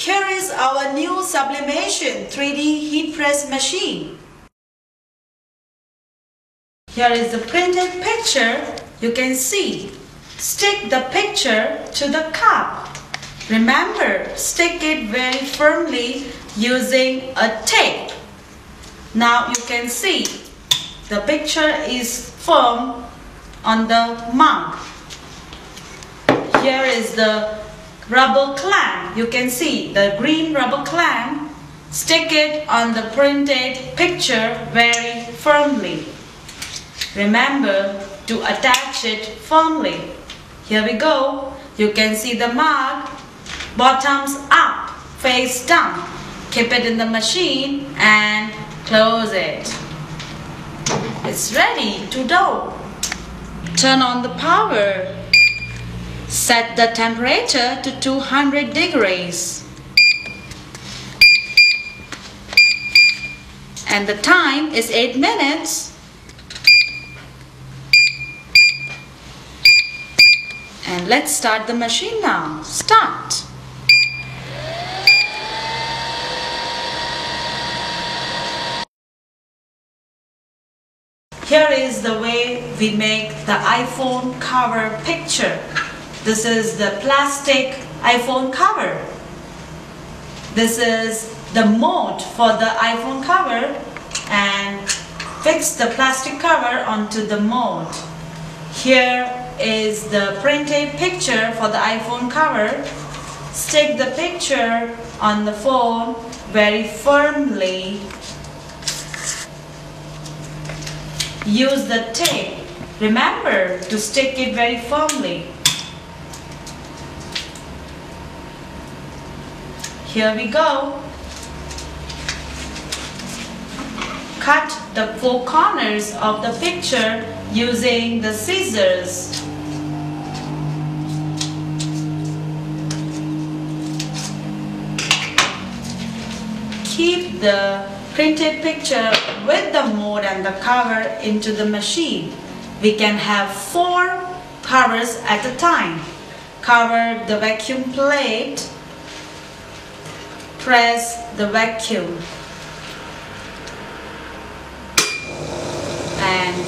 Here is our new sublimation 3D heat press machine. Here is the printed picture. You can see. Stick the picture to the cup. Remember, stick it very firmly using a tape. Now you can see the picture is firm on the mug. Here is the rubber clamp. You can see the green rubber clamp. Stick it on the printed picture very firmly. Remember to attach it firmly. Here we go. You can see the mug, bottoms up, face down. Keep it in the machine and close it. It's ready to dough. Turn on the power. Set the temperature to 200 degrees. And the time is 8 minutes. And let's start the machine now. Start. Here is the way we make the iPhone cover picture. This is the plastic iPhone cover. This is the mold for the iPhone cover, and fix the plastic cover onto the mold. Here is the printed picture for the iPhone cover. Stick the picture on the phone very firmly. Use the tape. Remember to stick it very firmly. Here we go. Cut the 4 corners of the picture using the scissors. Keep the printed picture with the mold and the cover into the machine. We can have 4 covers at a time. Cover the vacuum plate. Press the vacuum. And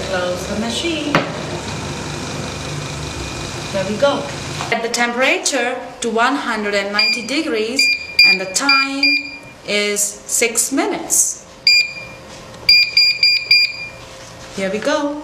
close the machine. There we go. Set the temperature to 190 degrees and the time is 6 minutes. Here we go.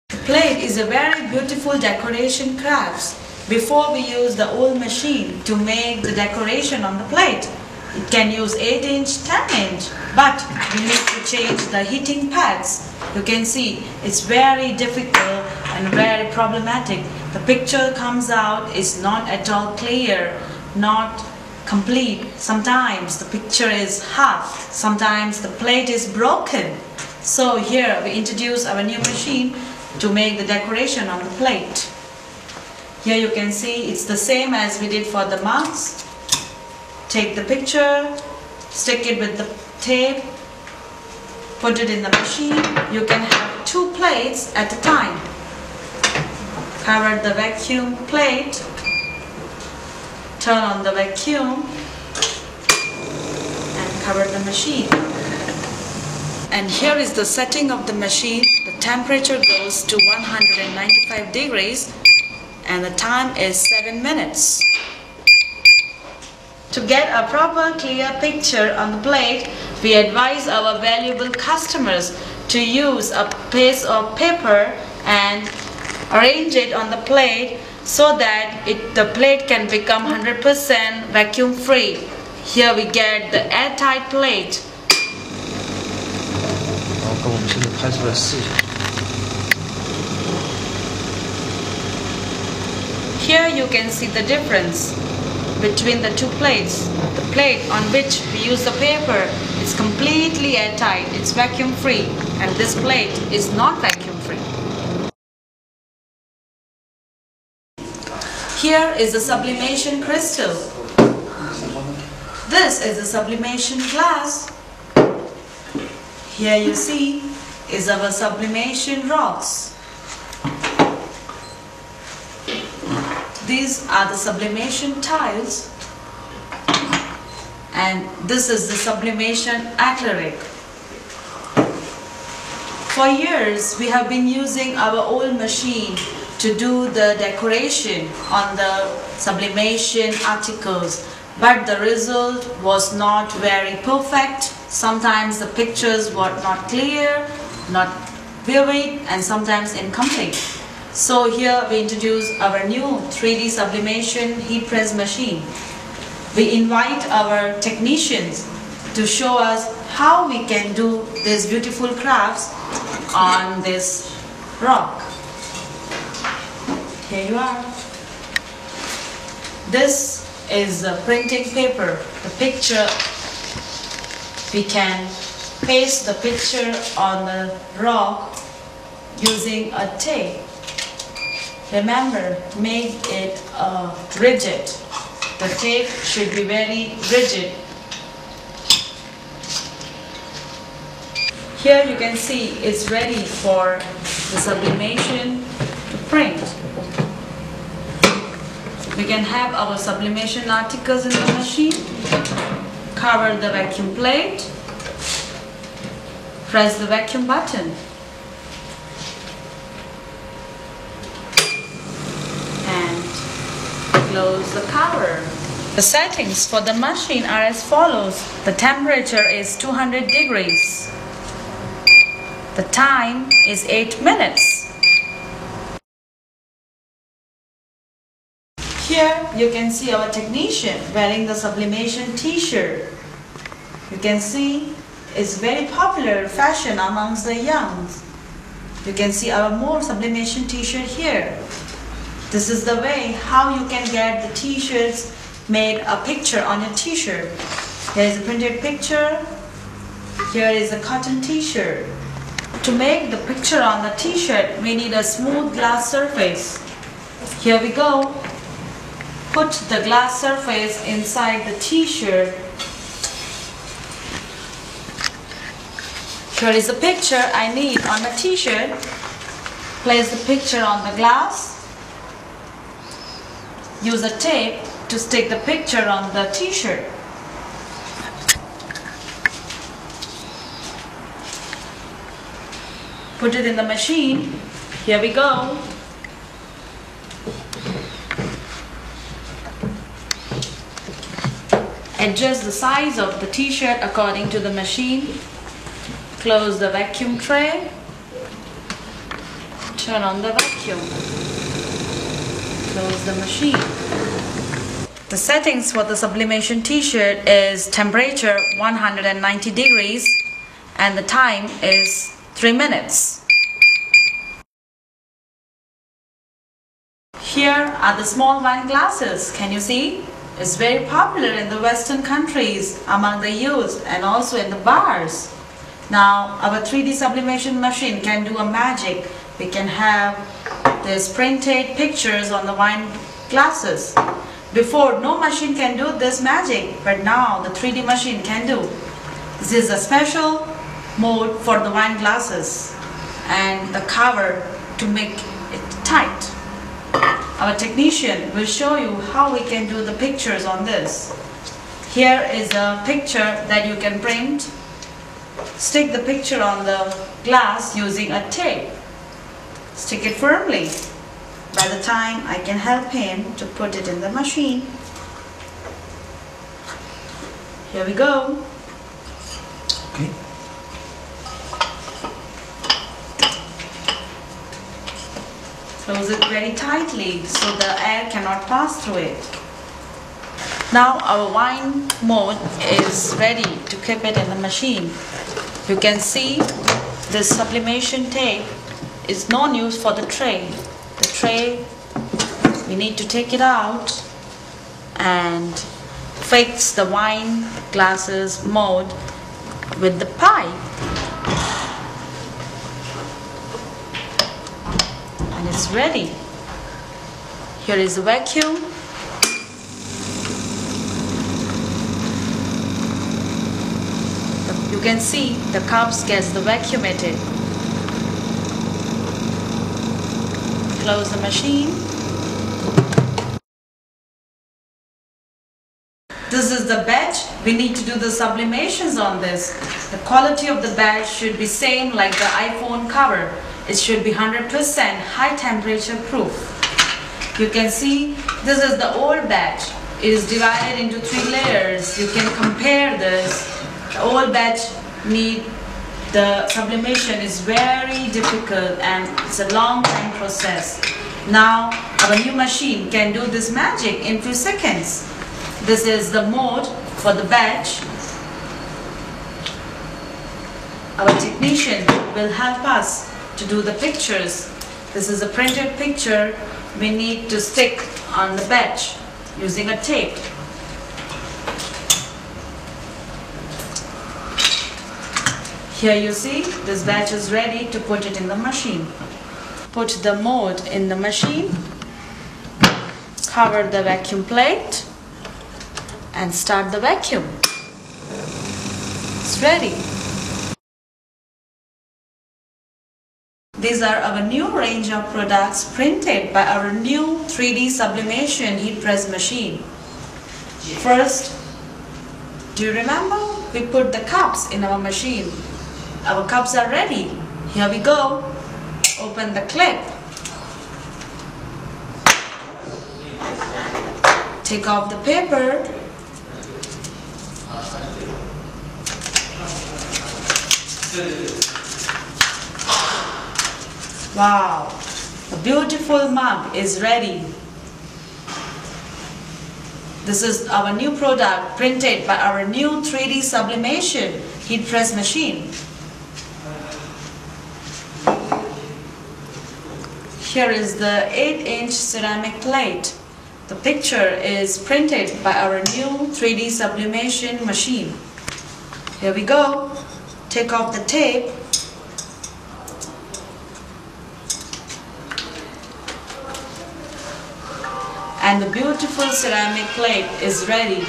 The plate is a very beautiful decoration crafts. Before we use the old machine to make the decoration on the plate, it can use 8-inch, 10-inch, but we need to change the heating pads. You can see it's very difficult and very problematic. The picture comes out is not at all clear, not complete. Sometimes the picture is half, sometimes the plate is broken. So here we introduce our new machine to make the decoration on the plate. Here you can see it's the same as we did for the mugs. Take the picture, stick it with the tape, put it in the machine. You can have 2 plates at a time. Cover the vacuum plate, turn on the vacuum and cover the machine. And here is the setting of the machine. The temperature goes to 195 degrees and the time is 7 minutes. To get a proper clear picture on the plate, we advise our valuable customers to use a piece of paper and arrange it on the plate so that the plate can become 100% vacuum free. Here we get the airtight plate. Here you can see the difference between the 2 plates. The plate on which we use the paper is completely airtight, it's vacuum free, and this plate is not vacuum free. Here is the sublimation crystal. This is the sublimation glass. Here you see is our sublimation rocks. These are the sublimation tiles, and this is the sublimation acrylic. For years we have been using our old machine to do the decoration on the sublimation articles, but the result was not very perfect. Sometimes the pictures were not clear, not vivid, and sometimes incomplete. So here we introduce our new 3D sublimation heat press machine. We invite our technicians to show us how we can do these beautiful crafts on this rock. Here you are. This is the printing paper. The picture, we can paste the picture on the rock using a tape. Remember, make it rigid. The tape should be very rigid. Here you can see it's ready for the sublimation to print. We can have our sublimation articles in the machine, cover the vacuum plate, press the vacuum button, and close the cover. The settings for the machine are as follows. The temperature is 200 degrees. The time is 8 minutes. Here you can see our technician wearing the sublimation t-shirt. You can see it's very popular fashion amongst the young. You can see our more sublimation t-shirt here. This is the way how you can get the t-shirts made a picture on your t-shirt. Here is a printed picture. Here is a cotton t-shirt. To make the picture on the t-shirt, we need a smooth glass surface. Here we go. Put the glass surface inside the t-shirt. Here is the picture I need on the t-shirt. Place the picture on the glass. Use a tape to stick the picture on the t-shirt. Put it in the machine. Here we go. Adjust the size of the t-shirt according to the machine. Close the vacuum tray. Turn on the vacuum. Close the machine. The settings for the sublimation t-shirt is temperature 190 degrees and the time is 3 minutes. Here are the small wine glasses. Can you see? It's very popular in the Western countries among the youth and also in the bars. Now our 3D sublimation machine can do a magic. We can have these printed pictures on the wine glasses. Before, no machine can do this magic, but now the 3D machine can do. This is a special mode for the wine glasses and the cover to make it tight. Our technician will show you how we can do the pictures on this. Here is a picture that you can print. Stick the picture on the glass using a tape. Stick it firmly. By the time I can help him to put it in the machine. Here we go. Okay. Close it very tightly so the air cannot pass through it. Now our wine mode is ready to keep it in the machine. You can see this sublimation tape is no use for the tray. The tray, we need to take it out and fix the wine glasses mold with the pipe. And it's ready. Here is the vacuum. You can see the cups gets the vacuumated. close the machine. This is the batch. We need to do the sublimations on this. The quality of the batch should be same like the iPhone cover. It should be 100% high temperature proof. You can see this is the old batch. It is divided into 3 layers. You can compare this. The old batch the sublimation is very difficult and it's a long time process. Now our new machine can do this magic in few seconds. This is the mode for the batch. Our technician will help us to do the pictures. This is a printed picture we need to stick on the batch using a tape. Here you see this batch is ready to put it in the machine. Put the mold in the machine, cover the vacuum plate and start the vacuum. It's ready. These are our new range of products printed by our new 3D sublimation heat press machine. First, do you remember? We put the cups in our machine. Our cups are ready. Here we go. Open the clip. Take off the paper. Wow, a beautiful mug is ready. This is our new product printed by our new 3D sublimation heat press machine. Here is the 8-inch ceramic plate. The picture is printed by our new 3D sublimation machine. Here we go. Take off the tape. And the beautiful ceramic plate is ready.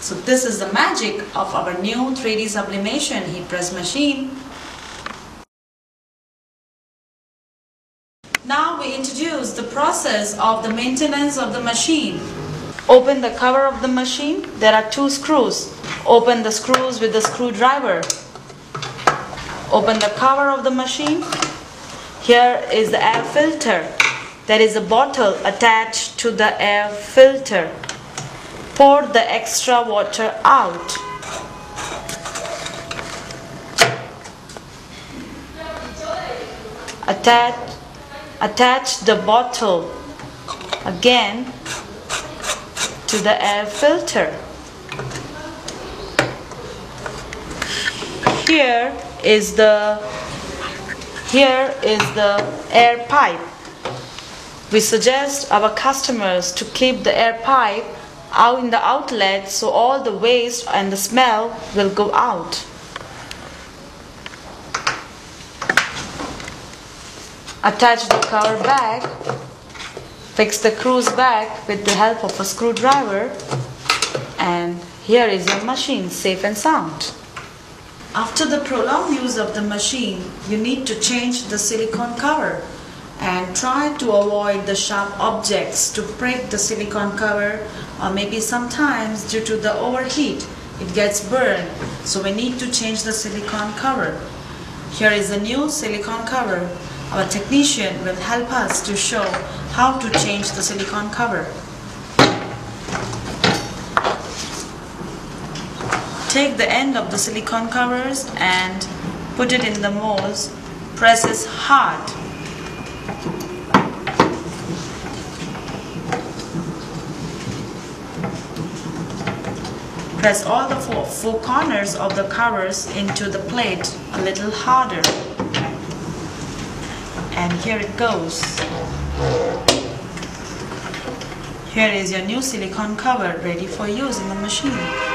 So this is the magic of our new 3D sublimation heat press machine. Now we introduce the process of the maintenance of the machine. Open the cover of the machine. There are 2 screws. Open the screws with the screwdriver. Open the cover of the machine. Here is the air filter. There is a bottle attached to the air filter. Pour the extra water out. Attach the bottle again to the air filter. Here is the air pipe. We suggest our customers to keep the air pipe out in the outlet so all the waste and the smell will go out. Attach the cover back. Fix the screws back with the help of a screwdriver. And here is your machine, safe and sound. After the prolonged use of the machine, you need to change the silicone cover and try to avoid the sharp objects to break the silicone cover, or maybe sometimes due to the overheat it gets burned, so we need to change the silicone cover. Here is a new silicone cover. Our technician will help us to show how to change the silicone cover. Take the end of the silicone covers and put it in the molds. Press it hard. Press all the four corners of the covers into the plate a little harder. And here it goes. Here is your new silicone cover ready for use in the machine.